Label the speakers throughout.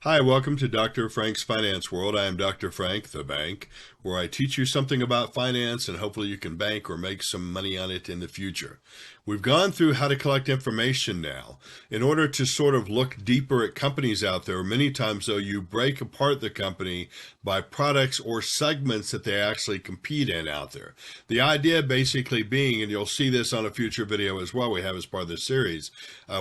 Speaker 1: Hi, welcome to Dr. Frank's Finance World. I am Dr. Frank, the bank, where I teach you something about finance and hopefully you can bank or make some money on it in the future. We've gone through how to collect information now. In order to sort of look deeper at companies out there, many times though, you break apart the company by products or segments that they actually compete in out there. The idea basically being, and you'll see this on a future video as well we have as part of this series,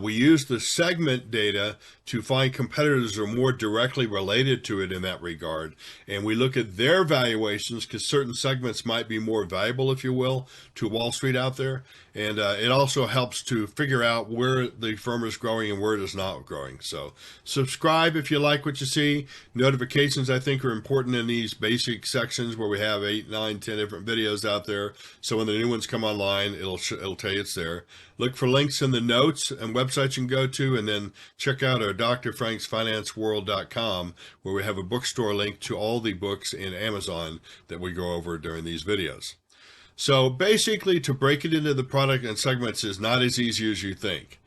Speaker 1: we use the segment data to find competitors that are more directly related to it in that regard. And we look at their valuations because certain segments might be more valuable, if you will, to Wall Street out there. And it also helps to figure out where the firm is growing and where it is not growing. So subscribe if you like what you see. Notifications, I think, are important in these basic sections where we have 8, 9, 10 different videos out there. So when the new ones come online, it'll tell you it's there. Look for links in the notes and websites you can go to, and then check out our drfranksfinanceworld.com, where we have a bookstore link to all the books in Amazon that we go over during these videos. So basically, to break it into the product and segments is not as easy as you think.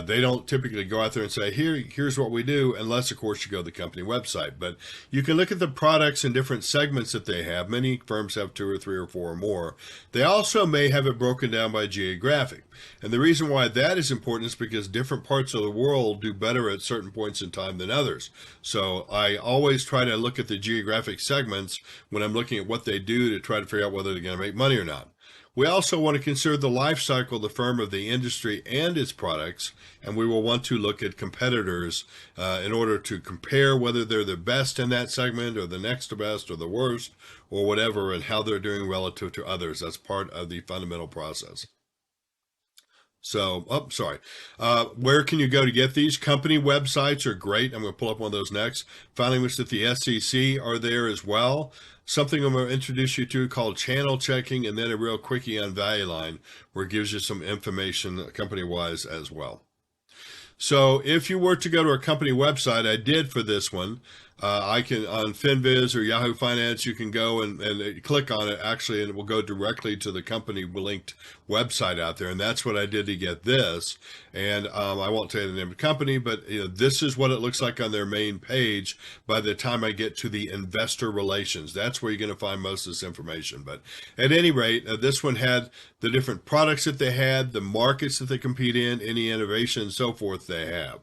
Speaker 1: They don't typically go out there and say, here's what we do, unless, of course, you go to the company website. But you can look at the products and different segments that they have. Many firms have 2 or 3 or 4 or more. They also may have it broken down by geographic. And the reason why that is important is because different parts of the world do better at certain points in time than others. So I always try to look at the geographic segments when I'm looking at what they do to try to figure out whether they're going to make money or not. We also want to consider the life cycle of the firm, of the industry, and its products, and we will want to look at competitors in order to compare whether they're the best in that segment or the next to best or the worst or whatever, and how they're doing relative to others. That's part of the fundamental process. So, where can you go to get these? Company websites are great. I'm going to pull up one of those next. Finally, which that the SEC are there as well. Something I'm going to introduce you to called channel checking, and then a real quickie on Value Line, where it gives you some information company-wise as well. So if you were to go to a company website, I did for this one, I can, on FinViz or Yahoo Finance, you can go and click on it actually, and it will go directly to the company linked website out there. And that's what I did to get this. And I won't tell you the name of the company, but this is what it looks like on their main page by the time I get to the investor relations. That's where you're going to find most of this information. But at any rate, this one had the different products that they had, the markets that they compete in, any innovation and so forth they have.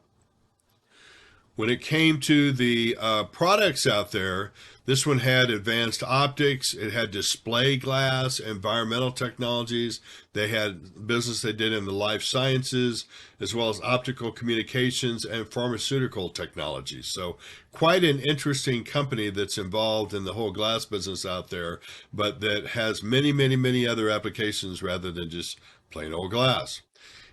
Speaker 1: When it came to the products out there, this one had advanced optics, it had display glass, environmental technologies, they had business they did in the life sciences, as well as optical communications and pharmaceutical technologies. So quite an interesting company that's involved in the whole glass business out there, but that has many, many, many other applications rather than just plain old glass.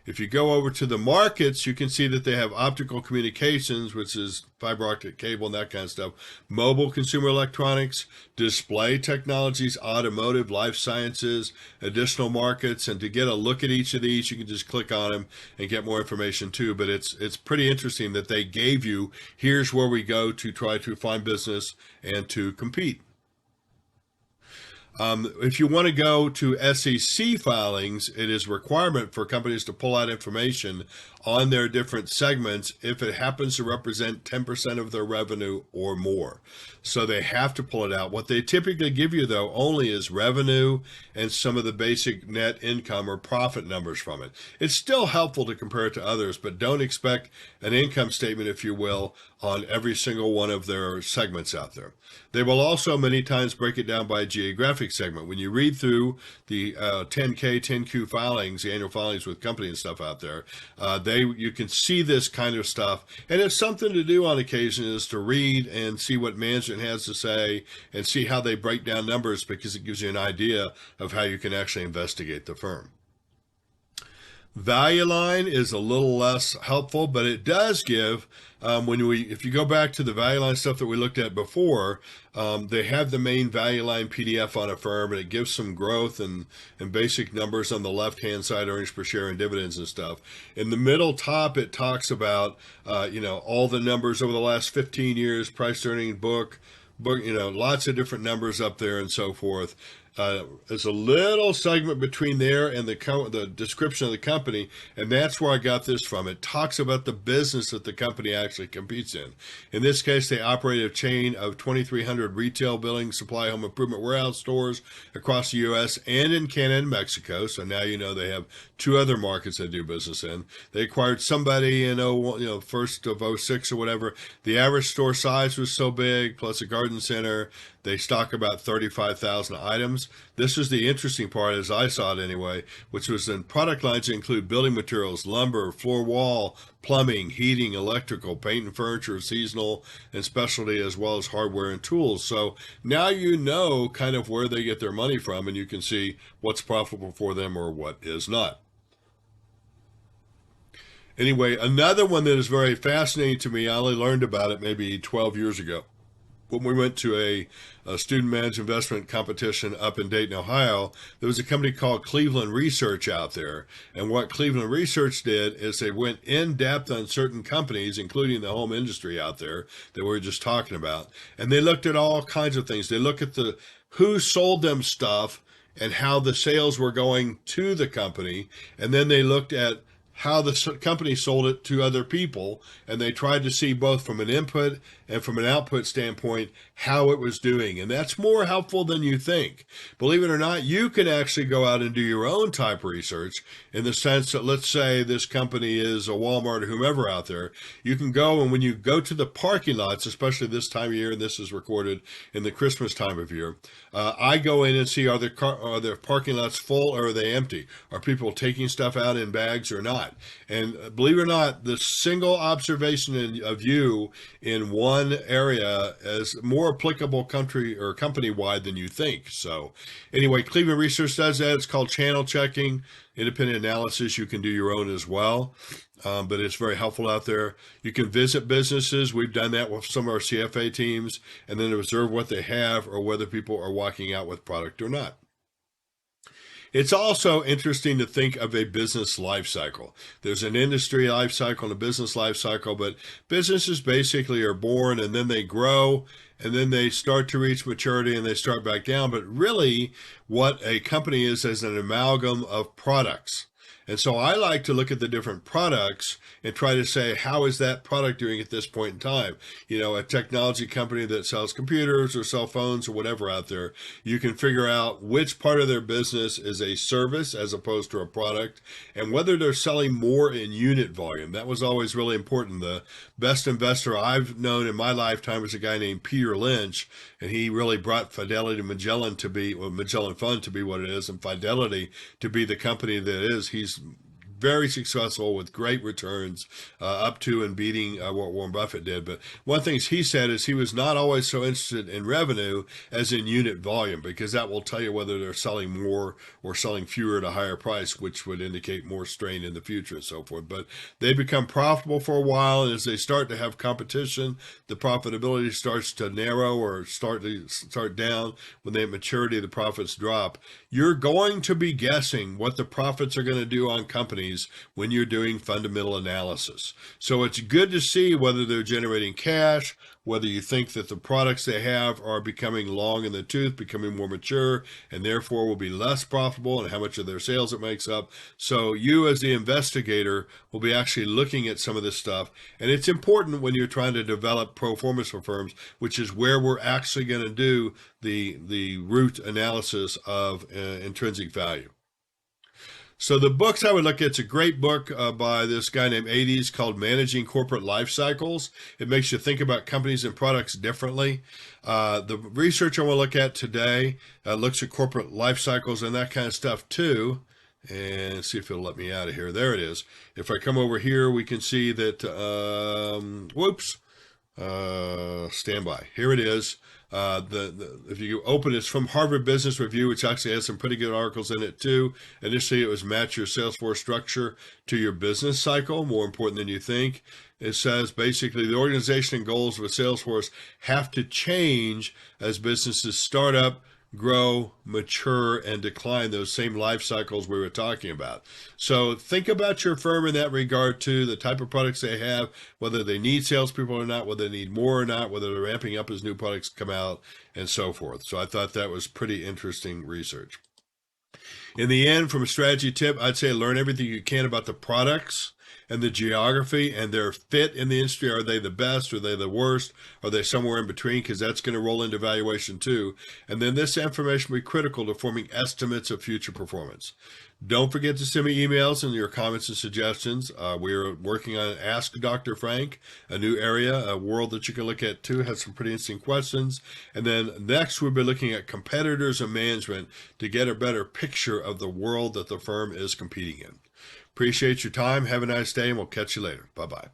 Speaker 1: If you go over to the markets, you can see that they have optical communications, which is fiber optic cable and that kind of stuff, mobile consumer electronics, display technologies, automotive, life sciences, additional markets. And to get a look at each of these, you can just click on them and get more information too. But it's pretty interesting that they gave you, here's where we go to try to find business and to compete. If you want to go to SEC filings, it is a requirement for companies to pull out information on their different segments if it happens to represent 10% of their revenue or more. So they have to pull it out. What they typically give you, though, only is revenue and some of the basic net income or profit numbers from it. It's still helpful to compare it to others, but don't expect an income statement, if you will, on every single one of their segments out there. They will also many times break it down by geographic segment. When you read through the 10K, 10Q filings, the annual filings with company and stuff out there, you can see this kind of stuff. And it's something to do on occasion is to read and see what management has to say and see how they break down numbers, because it gives you an idea of how you can actually investigate the firm. Value Line is a little less helpful, but it does give, if you go back to the Value Line stuff that we looked at before, they have the main Value Line PDF on a firm, and it gives some growth and basic numbers on the left-hand side, earnings per share and dividends and stuff. In the middle top, it talks about, all the numbers over the last 15 years, price earning book, lots of different numbers up there and so forth. There's a little segment between there and the description of the company, and that's where I got this from. It talks about the business that the company actually competes in. In this case, they operate a chain of 2,300 retail building supply home improvement warehouse stores across the U.S. and in Canada and Mexico. So now you know they have two other markets they do business in. They acquired somebody in first of '06 or whatever. The average store size was so big, plus a garden center. They stock about 35,000 items. This is the interesting part, as I saw it anyway, which was in product lines that include building materials, lumber, floor wall, plumbing, heating, electrical, paint and furniture, seasonal and specialty, as well as hardware and tools. So now you know kind of where they get their money from, and you can see what's profitable for them or what is not. Anyway, another one that is very fascinating to me, I only learned about it maybe 12 years ago. When we went to a student managed investment competition up in Dayton, Ohio, there was a company called Cleveland Research out there. And what Cleveland Research did is they went in depth on certain companies, including the home industry out there that we were just talking about. And they looked at all kinds of things. They looked at who sold them stuff and how the sales were going to the company. And then they looked at how the company sold it to other people, and they tried to see both from an input and from an output standpoint how it was doing. And that's more helpful than you think. Believe it or not, you can actually go out and do your own type research in the sense that, let's say this company is a Walmart or whomever out there. You can go, and when you go to the parking lots, especially this time of year, and this is recorded in the Christmas time of year, I go in and see are their parking lots full or are they empty? Are people taking stuff out in bags or not? And believe it or not, the single observation of you in one area is more applicable country or company-wide than you think. So anyway, Cleveland Research does that. It's called channel checking, independent analysis. You can do your own as well. But it's very helpful out there. You can visit businesses. We've done that with some of our CFA teams, and then observe what they have or whether people are walking out with product or not. It's also interesting to think of a business life cycle. There's an industry life cycle and a business life cycle, but businesses basically are born and then they grow and then they start to reach maturity and they start back down. But really, what a company is an amalgam of products. And so I like to look at the different products and try to say, how is that product doing at this point in time? You know, a technology company that sells computers or cell phones or whatever out there, you can figure out which part of their business is a service as opposed to a product, and whether they're selling more in unit volume. That was always really important. The best investor I've known in my lifetime was a guy named Peter Lynch, and he really brought Fidelity Magellan to be, well, Magellan Fund to be what it is, and Fidelity to be the company that it is. He's very successful with great returns, up to and beating what Warren Buffett did. But one thing he said is he was not always so interested in revenue as in unit volume, because that will tell you whether they're selling more or selling fewer at a higher price, which would indicate more strain in the future and so forth. But they become profitable for a while, and as they start to have competition, the profitability starts to narrow or start down. When they have maturity, the profits drop. You're going to be guessing what the profits are going to do on companies when you're doing fundamental analysis. So it's good to see whether they're generating cash, whether you think that the products they have are becoming long in the tooth, becoming more mature, and therefore will be less profitable, and how much of their sales it makes up. So you as the investigator will be actually looking at some of this stuff. And it's important when you're trying to develop pro formas for firms, which is where we're actually going to do the root analysis of intrinsic value. So the books I would look at, it's a great book by this guy named Ades called Managing Corporate Life Cycles. It makes you think about companies and products differently. The research I want to look at today looks at corporate life cycles and that kind of stuff too. And see if it'll let me out of here. There it is. If I come over here, we can see that, stand by. Here it is. If you open it's from Harvard Business Review, which actually has some pretty good articles in it too. Initially, it was match your Salesforce structure to your business cycle, more important than you think. It says basically the organization and goals of a Salesforce have to change as businesses start up, grow, mature, and decline, those same life cycles we were talking about. So think about your firm in that regard too, the type of products they have, whether they need salespeople or not, whether they need more or not, whether they're ramping up as new products come out, and so forth. So I thought that was pretty interesting research. In the end, from a strategy tip, I'd say learn everything you can about the products and the geography and their fit in the industry. Are they the best? Are they the worst? Are they somewhere in between? Because that's going to roll into valuation too. And then this information will be critical to forming estimates of future performance. Don't forget to send me emails and your comments and suggestions. We're working on Ask Dr. Frank, a new area, a world that you can look at too. Has some pretty interesting questions. And then next we'll be looking at competitors and management to get a better picture of the world that the firm is competing in. Appreciate your time. Have a nice day, and we'll catch you later. Bye-bye.